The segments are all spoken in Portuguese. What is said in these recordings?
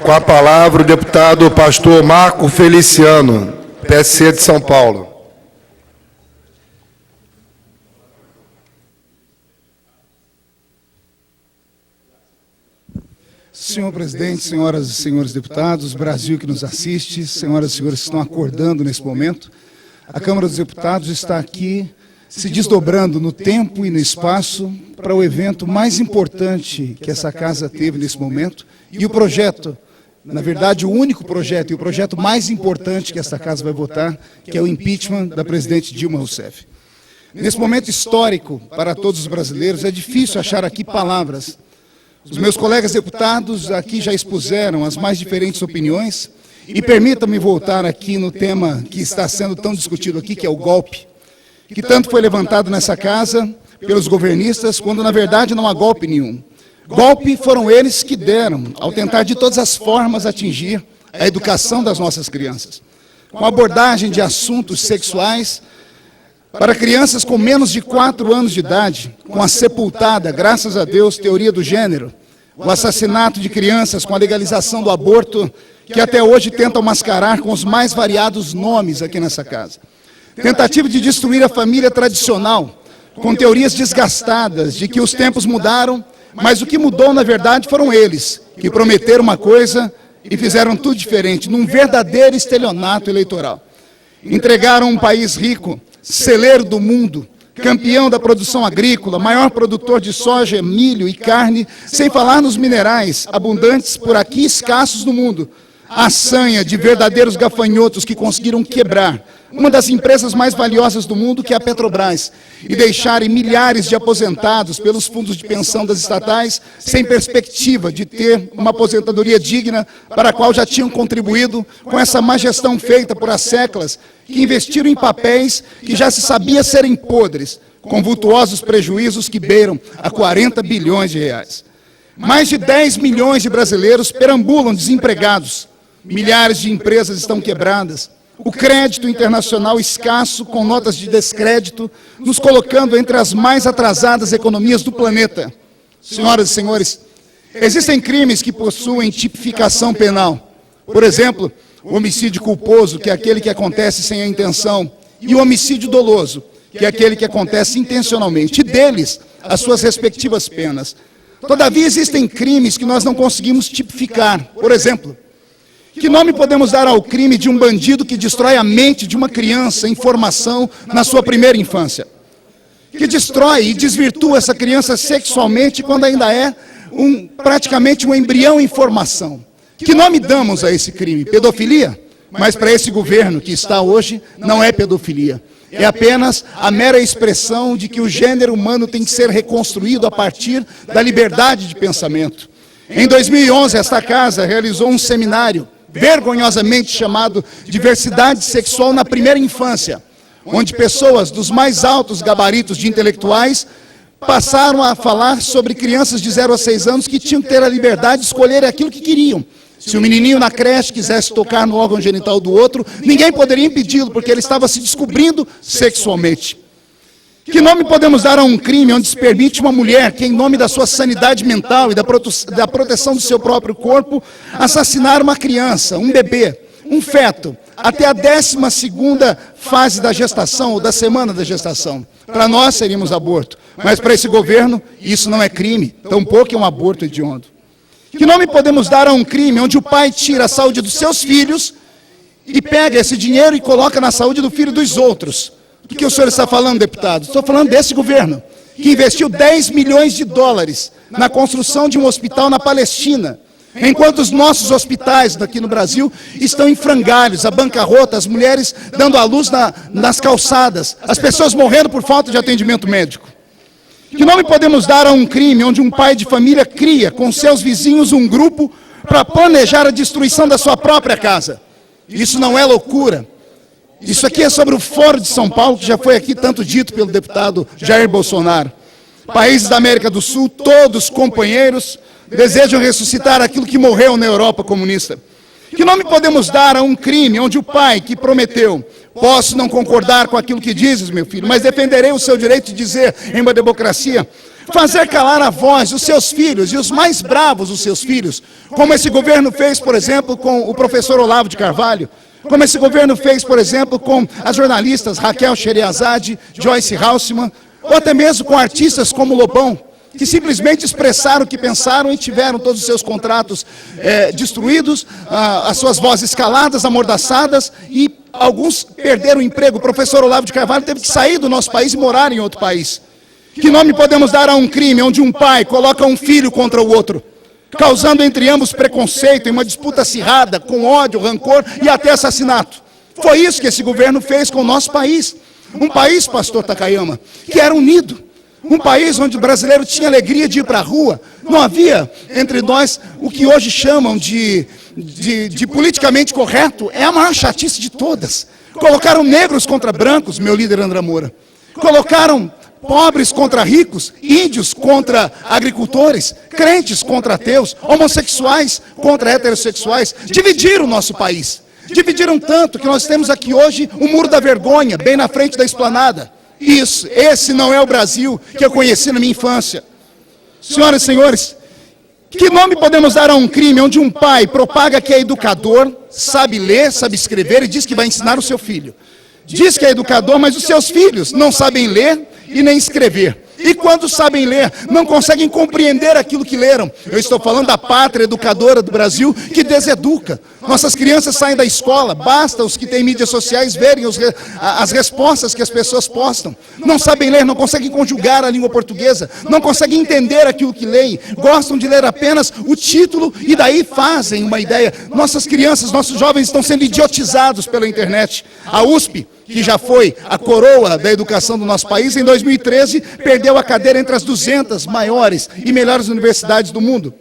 Com a palavra o deputado pastor Marco Feliciano, PSC de São Paulo. Senhor presidente, senhoras e senhores deputados, Brasil que nos assiste, senhoras e senhores que estão acordando nesse momento, a Câmara dos Deputados está aqui se desdobrando no tempo e no espaço para o evento mais importante que essa casa teve nesse momento e o projeto, na verdade o único projeto e o projeto mais importante que essa casa vai votar, que é o impeachment da presidente Dilma Rousseff. Nesse momento histórico para todos os brasileiros, é difícil achar aqui palavras. Os meus colegas deputados aqui já expuseram as mais diferentes opiniões e permitam-me voltar aqui no tema que está sendo tão discutido aqui, que é o golpe, que tanto foi levantado nessa casa pelos governistas, quando na verdade não há golpe nenhum. Golpe foram eles que deram, ao tentar de todas as formas atingir a educação das nossas crianças, com abordagem de assuntos sexuais para crianças com menos de 4 anos de idade, com a sepultada, graças a Deus, teoria do gênero, o assassinato de crianças com a legalização do aborto, que até hoje tentam mascarar com os mais variados nomes aqui nessa casa. Tentativa de destruir a família tradicional, com teorias desgastadas de que os tempos mudaram, mas o que mudou, na verdade, foram eles, que prometeram uma coisa e fizeram tudo diferente, num verdadeiro estelionato eleitoral. Entregaram um país rico, celeiro do mundo, campeão da produção agrícola, maior produtor de soja, milho e carne, sem falar nos minerais, abundantes por aqui, escassos no mundo. A sanha de verdadeiros gafanhotos que conseguiram quebrar uma das empresas mais valiosas do mundo, que é a Petrobras, e deixarem milhares de aposentados pelos fundos de pensão das estatais, sem perspectiva de ter uma aposentadoria digna, para a qual já tinham contribuído com essa má gestão feita por asseclas, que investiram em papéis que já se sabia serem podres, com vultuosos prejuízos que beiram a 40 bilhões de reais. Mais de 10 milhões de brasileiros perambulam desempregados, milhares de empresas estão quebradas, o crédito internacional escasso, com notas de descrédito, nos colocando entre as mais atrasadas economias do planeta. Senhoras e senhores, existem crimes que possuem tipificação penal. Por exemplo, o homicídio culposo, que é aquele que acontece sem a intenção, e o homicídio doloso, que é aquele que acontece intencionalmente, e deles, as suas respectivas penas. Todavia, existem crimes que nós não conseguimos tipificar. Por exemplo, que nome podemos dar ao crime de um bandido que destrói a mente de uma criança em formação na sua primeira infância? Que destrói e desvirtua essa criança sexualmente quando ainda é praticamente um embrião em formação. Que nome damos a esse crime? Pedofilia? Mas para esse governo que está hoje, não é pedofilia. É apenas a mera expressão de que o gênero humano tem que ser reconstruído a partir da liberdade de pensamento. Em 2011, esta casa realizou um seminário vergonhosamente chamado Diversidade Sexual na Primeira Infância, onde pessoas dos mais altos gabaritos de intelectuais passaram a falar sobre crianças de 0 a 6 anos que tinham que ter a liberdade de escolher aquilo que queriam. Se o menininho na creche quisesse tocar no órgão genital do outro, ninguém poderia impedi-lo, porque ele estava se descobrindo sexualmente. Que nome podemos dar a um crime onde se permite uma mulher que, em nome da sua sanidade mental e da proteção do seu próprio corpo, assassinar uma criança, um bebê, um feto, até a 12ª fase da gestação, ou da semana da gestação? Para nós seríamos aborto, mas para esse governo isso não é crime, tampouco é um aborto hediondo. Que nome podemos dar a um crime onde o pai tira a saúde dos seus filhos e pega esse dinheiro e coloca na saúde do filho dos outros? Do que o senhor está falando, deputado? Estou falando desse governo, que investiu 10 milhões de dólares na construção de um hospital na Palestina, enquanto os nossos hospitais aqui no Brasil estão em frangalhos, a bancarrota, as mulheres dando à luz nas calçadas, as pessoas morrendo por falta de atendimento médico. Que nome podemos dar a um crime onde um pai de família cria com seus vizinhos um grupo para planejar a destruição da sua própria casa? Isso não é loucura. Isso aqui é sobre o Foro de São Paulo, que já foi aqui tanto dito pelo deputado Jair Bolsonaro. Países da América do Sul, todos companheiros, desejam ressuscitar aquilo que morreu na Europa comunista. Que nome podemos dar a um crime onde o pai que prometeu: posso não concordar com aquilo que dizes, meu filho, mas defenderei o seu direito de dizer em uma democracia, fazer calar a voz dos seus filhos e os mais bravos dos seus filhos, como esse governo fez, por exemplo, com o professor Olavo de Carvalho, como esse governo fez, por exemplo, com as jornalistas Raquel Sherazade, Joyce Haussmann, ou até mesmo com artistas como Lobão, que simplesmente expressaram o que pensaram e tiveram todos os seus contratos destruídos, as suas vozes caladas, amordaçadas, e alguns perderam o emprego. O professor Olavo de Carvalho teve que sair do nosso país e morar em outro país. Que nome podemos dar a um crime onde um pai coloca um filho contra o outro, causando entre ambos preconceito, em uma disputa acirrada, com ódio, rancor e até assassinato? Foi isso que esse governo fez com o nosso país. Um país, pastor Takayama, que era unido. Um país onde o brasileiro tinha alegria de ir para a rua. Não havia entre nós o que hoje chamam de politicamente correto. É a maior chatice de todas. Colocaram negros contra brancos, meu líder André Moura. Colocaram pobres contra ricos, índios contra agricultores, crentes contra ateus, homossexuais contra heterossexuais. Dividiram o nosso país. Dividiram tanto que nós temos aqui hoje o Muro da Vergonha, bem na frente da esplanada. Isso, esse não é o Brasil que eu conheci na minha infância. Senhoras e senhores, que nome podemos dar a um crime onde um pai propaga que é educador, sabe ler, sabe escrever e diz que vai ensinar o seu filho? Diz que é educador, mas os seus filhos não sabem ler e nem escrever. E quando sabem ler, não conseguem compreender aquilo que leram. Eu estou falando da pátria educadora do Brasil, que deseduca. Nossas crianças saem da escola, basta os que têm mídias sociais verem as respostas que as pessoas postam. Não sabem ler, não conseguem conjugar a língua portuguesa, não conseguem entender aquilo que leem, gostam de ler apenas o título e daí fazem uma ideia. Nossas crianças, nossos jovens estão sendo idiotizados pela internet. A USP, que já foi a coroa da educação do nosso país, em 2013, perdeu a cadeira entre as 200 maiores e melhores universidades do mundo.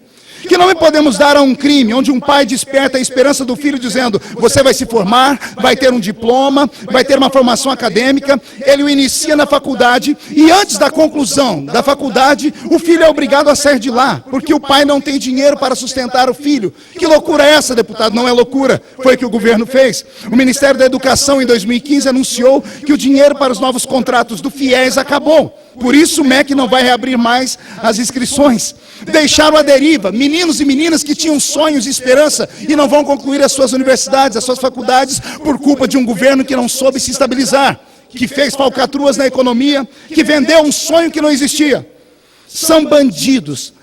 Que nome podemos dar a um crime onde um pai desperta a esperança do filho dizendo: você vai se formar, vai ter um diploma, vai ter uma formação acadêmica, ele o inicia na faculdade e antes da conclusão da faculdade, o filho é obrigado a sair de lá, porque o pai não tem dinheiro para sustentar o filho. Que loucura é essa, deputado? Não é loucura, foi o que o governo fez. O Ministério da Educação, em 2015, anunciou que o dinheiro para os novos contratos do FIES acabou. Por isso o MEC não vai reabrir mais as inscrições. Deixaram à deriva meninos e meninas que tinham sonhos e esperança e não vão concluir as suas universidades, as suas faculdades, por culpa de um governo que não soube se estabilizar, que fez falcatruas na economia, que vendeu um sonho que não existia. São bandidos.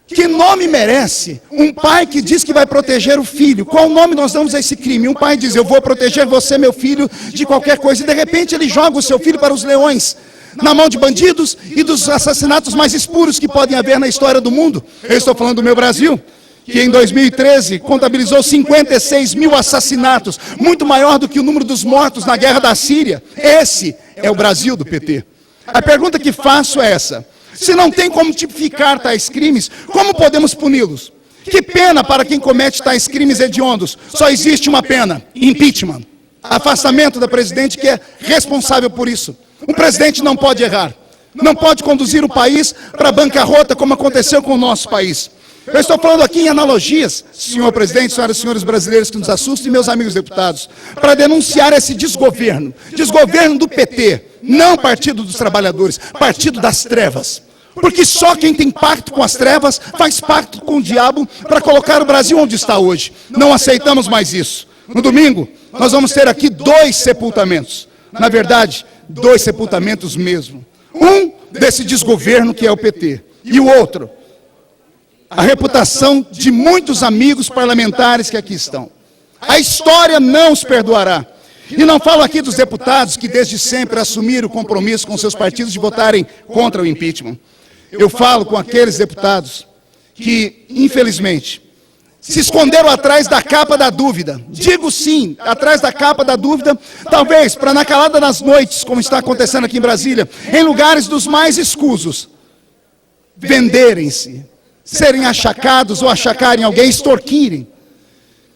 Que nome merece um pai que diz que vai proteger o filho? Qual nome nós damos a esse crime? Um pai diz: eu vou proteger você, meu filho, de qualquer coisa, e de repente ele joga o seu filho para os leões, na mão de bandidos e dos assassinatos mais espuros que podem haver na história do mundo. Eu estou falando do meu Brasil, que em 2013 contabilizou 56 mil assassinatos, muito maior do que o número dos mortos na guerra da Síria. Esse é o Brasil do PT. A pergunta que faço é essa: se não tem como tipificar tais crimes, como podemos puni-los? Que pena para quem comete tais crimes hediondos? Só existe uma pena: impeachment. Afastamento da presidente que é responsável por isso. Um presidente não pode errar, não pode conduzir o país para a bancarrota como aconteceu com o nosso país. Eu estou falando aqui em analogias, senhor presidente, senhoras e senhores brasileiros que nos assustam e meus amigos deputados, para denunciar esse desgoverno do PT, não Partido dos Trabalhadores, Partido das Trevas. Porque só quem tem pacto com as trevas faz pacto com o diabo para colocar o Brasil onde está hoje. Não aceitamos mais isso. No domingo, nós vamos ter aqui 2 sepultamentos. Na verdade, 2 sepultamentos mesmo. Um desse desgoverno que é o PT. E o outro, a reputação de muitos amigos parlamentares que aqui estão. A história não os perdoará. E não falo aqui dos deputados que desde sempre assumiram o compromisso com seus partidos de votarem contra o impeachment. Eu falo com aqueles deputados que, infelizmente, se esconderam atrás da capa da dúvida. Digo sim, atrás da capa da dúvida, talvez para na calada das noites, como está acontecendo aqui em Brasília, em lugares dos mais escusos, venderem-se, serem achacados ou achacarem alguém, extorquirem.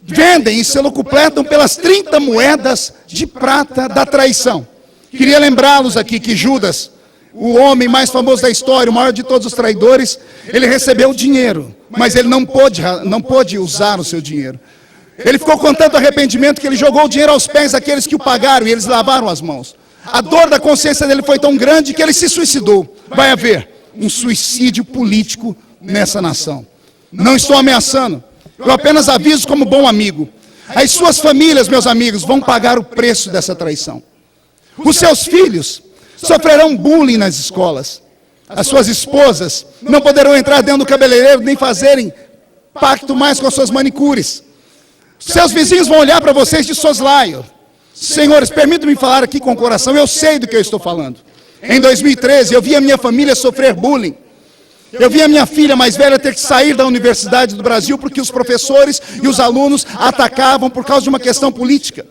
Vendem e se locupletam pelas 30 moedas de prata da traição. Queria lembrá-los aqui que Judas, o homem mais famoso da história, o maior de todos os traidores, ele recebeu dinheiro, mas ele não pôde usar o seu dinheiro. Ele ficou com tanto arrependimento que ele jogou o dinheiro aos pés daqueles que o pagaram e eles lavaram as mãos. A dor da consciência dele foi tão grande que ele se suicidou. Vai haver um suicídio político nessa nação. Não estou ameaçando, eu apenas aviso como bom amigo. As suas famílias, meus amigos, vão pagar o preço dessa traição. Os seus filhos sofrerão bullying nas escolas. As suas esposas não poderão entrar dentro do cabeleireiro nem fazerem pacto mais com as suas manicures. Seus vizinhos vão olhar para vocês de soslaio. Senhores, permitam-me falar aqui com o coração, eu sei do que eu estou falando. Em 2013, eu vi a minha família sofrer bullying. Eu vi a minha filha mais velha ter que sair da Universidade do Brasil porque os professores e os alunos atacavam por causa de uma questão política.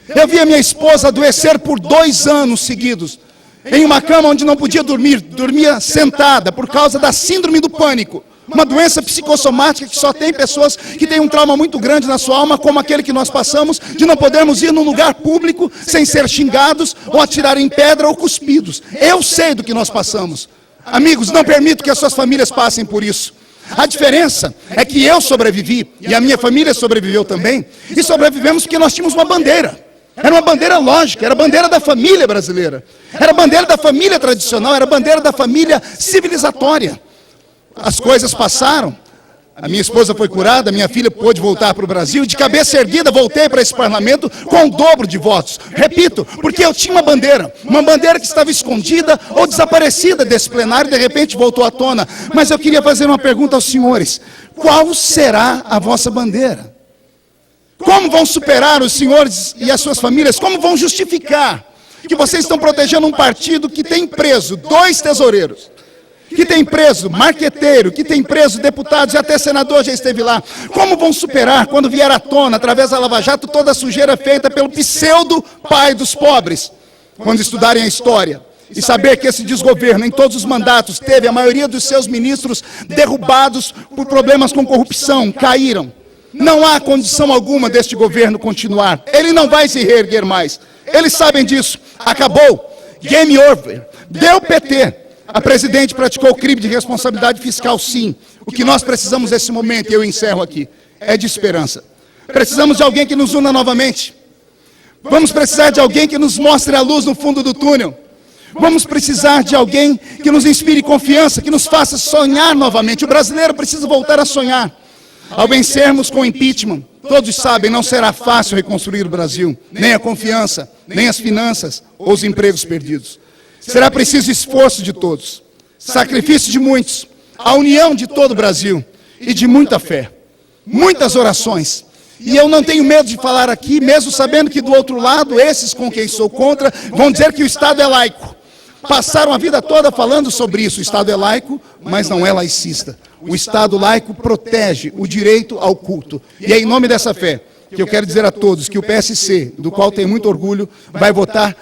Eu vi a minha esposa adoecer por 2 anos seguidos, em uma cama onde não podia dormir, dormia sentada por causa da síndrome do pânico. Uma doença psicossomática que só tem pessoas que têm um trauma muito grande na sua alma, como aquele que nós passamos, de não podermos ir num lugar público sem ser xingados, ou atirar em pedra ou cuspidos. Eu sei do que nós passamos. Amigos, não permito que as suas famílias passem por isso. A diferença é que eu sobrevivi, e a minha família sobreviveu também, e sobrevivemos porque nós tínhamos uma bandeira. Era uma bandeira lógica, era a bandeira da família brasileira. Era a bandeira da família tradicional, era a bandeira da família civilizatória. As coisas passaram, a minha esposa foi curada, a minha filha pôde voltar para o Brasil, de cabeça erguida voltei para esse parlamento com o dobro de votos. Repito, porque eu tinha uma bandeira que estava escondida ou desaparecida desse plenário e de repente voltou à tona. Mas eu queria fazer uma pergunta aos senhores: qual será a vossa bandeira? Como vão superar os senhores e as suas famílias? Como vão justificar que vocês estão protegendo um partido que tem preso 2 tesoureiros? Que tem preso marqueteiro, que tem preso deputados e até senador já esteve lá. Como vão superar quando vier à tona, através da Lava Jato, toda a sujeira feita pelo pseudo pai dos pobres? Quando estudarem a história e saber que esse desgoverno, em todos os mandatos, teve a maioria dos seus ministros derrubados por problemas com corrupção, caíram. Não há condição alguma deste governo continuar. Ele não vai se reerguer mais. Eles sabem disso. Acabou. Game over. Deu PT. A presidente praticou crime de responsabilidade fiscal, sim. O que nós precisamos nesse momento, e eu encerro aqui, é de esperança. Precisamos de alguém que nos una novamente. Vamos precisar de alguém que nos mostre a luz no fundo do túnel. Vamos precisar de alguém que nos inspire confiança, que nos faça sonhar novamente. O brasileiro precisa voltar a sonhar. Ao vencermos com o impeachment, todos sabem, não será fácil reconstruir o Brasil, nem a confiança, nem as finanças ou os empregos perdidos. Será preciso esforço de todos, sacrifício de muitos, a união de todo o Brasil e de muita fé, muitas orações. E eu não tenho medo de falar aqui, mesmo sabendo que do outro lado, esses com quem sou contra, vão dizer que o Estado é laico. Passaram a vida toda falando sobre isso. O Estado é laico, mas não é laicista. O Estado laico protege o direito ao culto. E é em nome dessa fé que eu quero dizer a todos que o PSC, do qual tenho muito orgulho, vai votar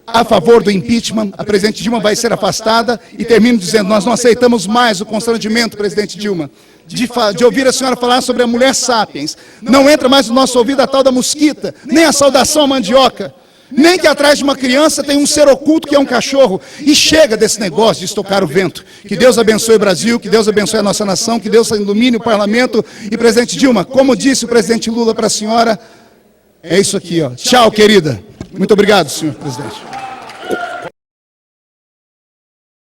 a favor do impeachment. A presidente Dilma vai ser afastada e termino dizendo, nós não aceitamos mais o constrangimento, presidente Dilma, de ouvir a senhora falar sobre a mulher sapiens. Não entra mais no nosso ouvido a tal da mosquita, nem a saudação à mandioca, nem que atrás de uma criança tem um ser oculto que é um cachorro. E chega desse negócio de estocar o vento. Que Deus abençoe o Brasil, que Deus abençoe a nossa nação, que Deus ilumine o parlamento. E presidente Dilma, como disse o presidente Lula para a senhora, é isso aqui, ó. Tchau, querida. Muito obrigado, senhor presidente.